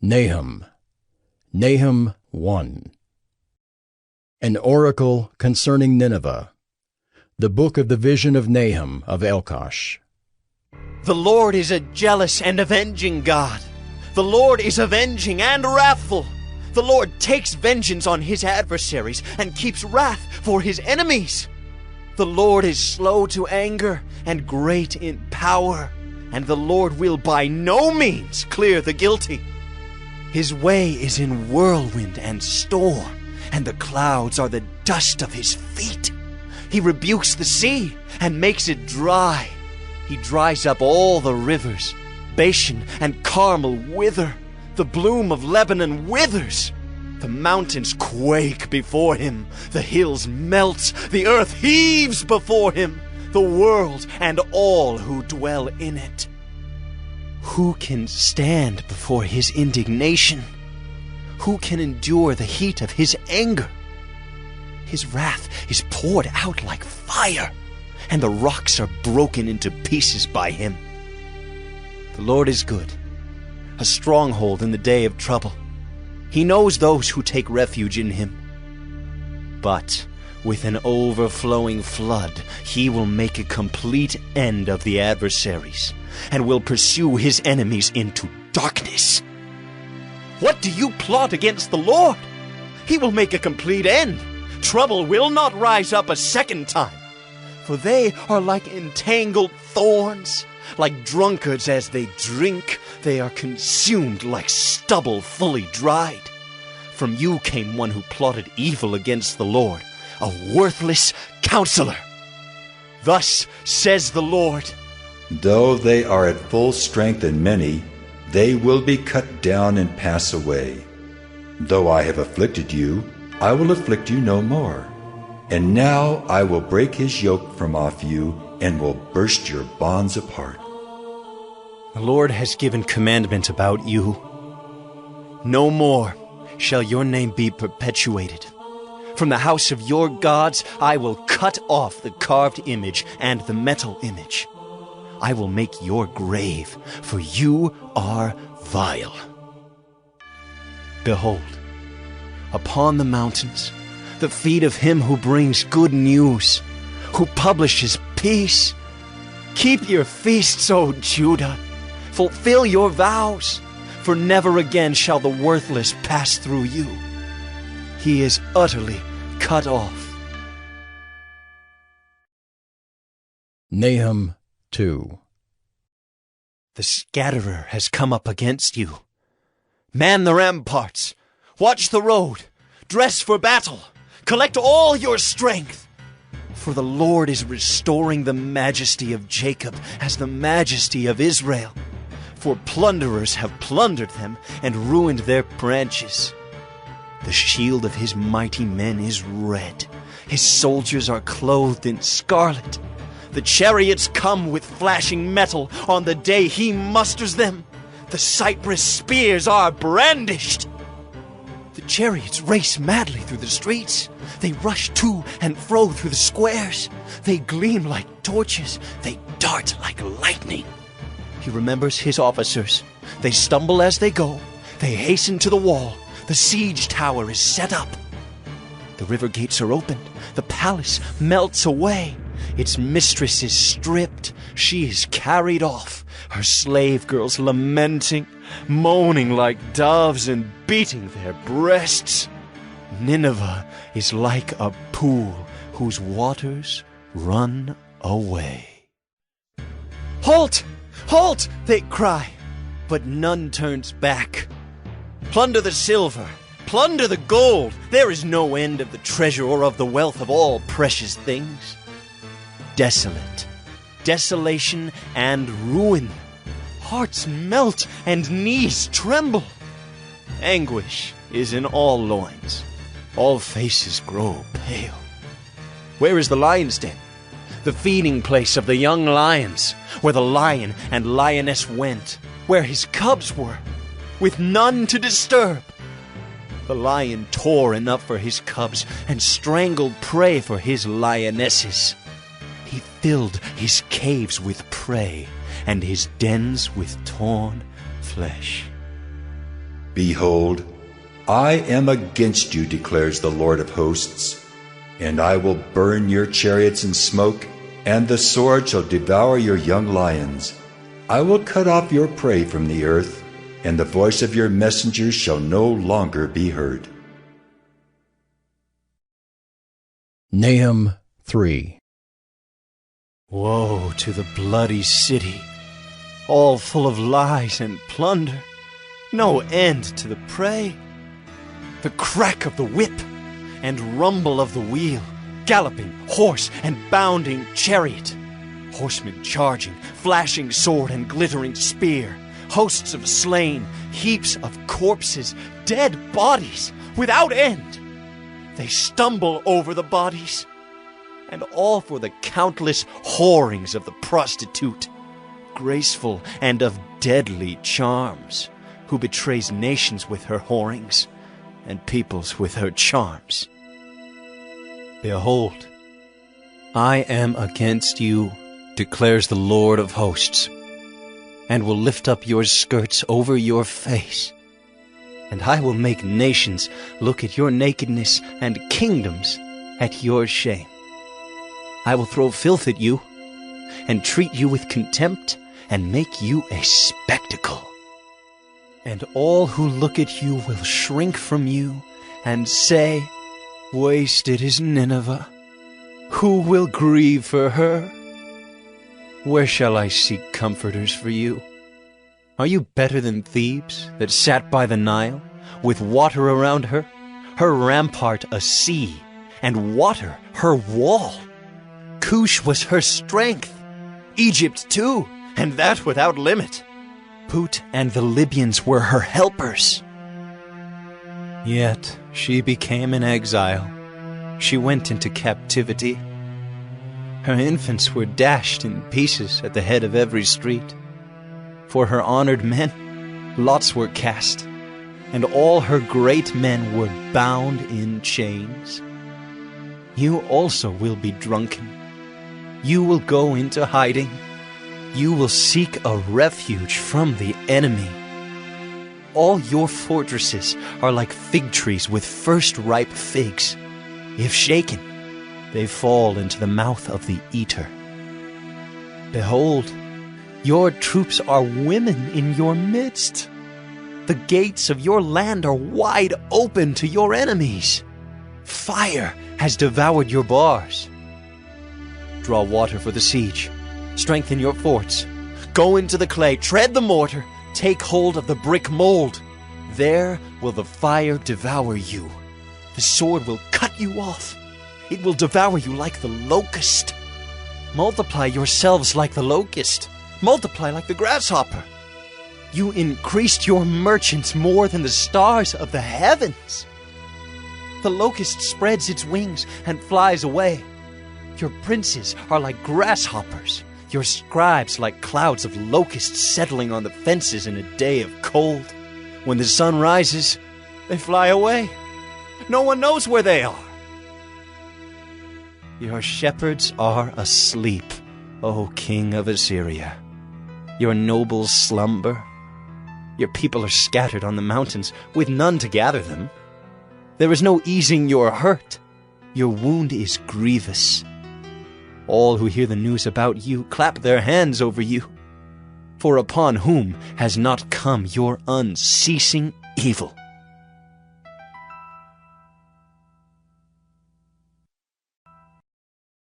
Nahum. Nahum 1. An oracle concerning Nineveh. The book of the vision of Nahum of Elkosh. The Lord is a jealous and avenging God. The Lord is avenging and wrathful. The Lord takes vengeance on his adversaries and keeps wrath for his enemies. The Lord is slow to anger and great in power, and the Lord will by no means clear the guilty. His way is in whirlwind and storm, and the clouds are the dust of his feet. He rebukes the sea and makes it dry. He dries up all the rivers. Bashan and Carmel wither. The bloom of Lebanon withers. The mountains quake before him. The hills melt. The earth heaves before him. The world and all who dwell in it. Who can stand before his indignation? Who can endure the heat of his anger? His wrath is poured out like fire, and the rocks are broken into pieces by him. The Lord is good, a stronghold in the day of trouble. He knows those who take refuge in him. But with an overflowing flood, he will make a complete end of the adversaries, and will pursue his enemies into darkness. What do you plot against the Lord? He will make a complete end. Trouble will not rise up a second time. For they are like entangled thorns. Like drunkards as they drink, they are consumed like stubble fully dried. From you came one who plotted evil against the Lord, a worthless counselor. Thus says the Lord, though they are at full strength and many, they will be cut down and pass away. Though I have afflicted you, I will afflict you no more. And now I will break his yoke from off you and will burst your bonds apart. The Lord has given commandment about you. No more shall your name be perpetuated. From the house of your gods I will cut off the carved image and the metal image. I will make your grave, for you are vile. Behold, upon the mountains, the feet of him who brings good news, who publishes peace. Keep your feasts, O Judah. Fulfill your vows, for never again shall the worthless pass through you. He is utterly cut off. Nahum 2. The scatterer has come up against you. Man the ramparts. Watch the road. Dress for battle. Collect all your strength. For the Lord is restoring the majesty of Jacob as the majesty of Israel. For plunderers have plundered them and ruined their branches. The shield of his mighty men is red. His soldiers are clothed in scarlet. The chariots come with flashing metal on the day he musters them. The cypress spears are brandished. The chariots race madly through the streets. They rush to and fro through the squares. They gleam like torches. They dart like lightning. He remembers his officers. They stumble as they go. They hasten to the wall. The siege tower is set up. The river gates are opened. The palace melts away. Its mistress is stripped. She is carried off. Her slave girls lamenting, moaning like doves and beating their breasts. Nineveh is like a pool whose waters run away. Halt! Halt! They cry, but none turns back. Plunder the silver, plunder the gold. There is no end of the treasure or of the wealth of all precious things. Desolate, desolation and ruin. Hearts melt and knees tremble. Anguish is in all loins. All faces grow pale. Where is the lion's den? The feeding place of the young lions, where the lion and lioness went, where his cubs were, with none to disturb. The lion tore enough for his cubs and strangled prey for his lionesses. He filled his caves with prey and his dens with torn flesh. Behold, I am against you, declares the Lord of hosts, and I will burn your chariots in smoke, and the sword shall devour your young lions. I will cut off your prey from the earth, and the voice of your messengers shall no longer be heard. Nahum 3. Woe to the bloody city, all full of lies and plunder, no end to the prey. The crack of the whip and rumble of the wheel, galloping horse and bounding chariot, horsemen charging, flashing sword and glittering spear, hosts of slain, heaps of corpses, dead bodies without end. They stumble over the bodies, and all for the countless whorings of the prostitute, graceful and of deadly charms, who betrays nations with her whorings, and peoples with her charms. Behold, I am against you, declares the Lord of hosts, and will lift up your skirts over your face, and I will make nations look at your nakedness, and kingdoms at your shame. I will throw filth at you, and treat you with contempt, and make you a spectacle. And all who look at you will shrink from you, and say, Wasted is Nineveh. Who will grieve for her? Where shall I seek comforters for you? Are you better than Thebes, that sat by the Nile, with water around her, her rampart a sea, and water her wall? Cush was her strength, Egypt too, and that without limit. Put and the Libyans were her helpers. Yet she became an exile. She went into captivity. Her infants were dashed in pieces at the head of every street. For her honored men, lots were cast, and all her great men were bound in chains. You also will be drunken. You will go into hiding. You will seek a refuge from the enemy. All your fortresses are like fig trees with first ripe figs. If shaken, they fall into the mouth of the eater. Behold, your troops are women in your midst. The gates of your land are wide open to your enemies. Fire has devoured your bars. Draw water for the siege. Strengthen your forts. Go into the clay, tread the mortar, take hold of the brick mold. There will the fire devour you. The sword will cut you off. It will devour you like the locust. Multiply yourselves like the locust. Multiply like the grasshopper. You increased your merchants more than the stars of the heavens. The locust spreads its wings and flies away. Your princes are like grasshoppers, your scribes like clouds of locusts settling on the fences in a day of cold. When the sun rises, they fly away. No one knows where they are. Your shepherds are asleep, O king of Assyria. Your nobles slumber. Your people are scattered on the mountains, with none to gather them. There is no easing your hurt. Your wound is grievous. All who hear the news about you clap their hands over you. For upon whom has not come your unceasing evil?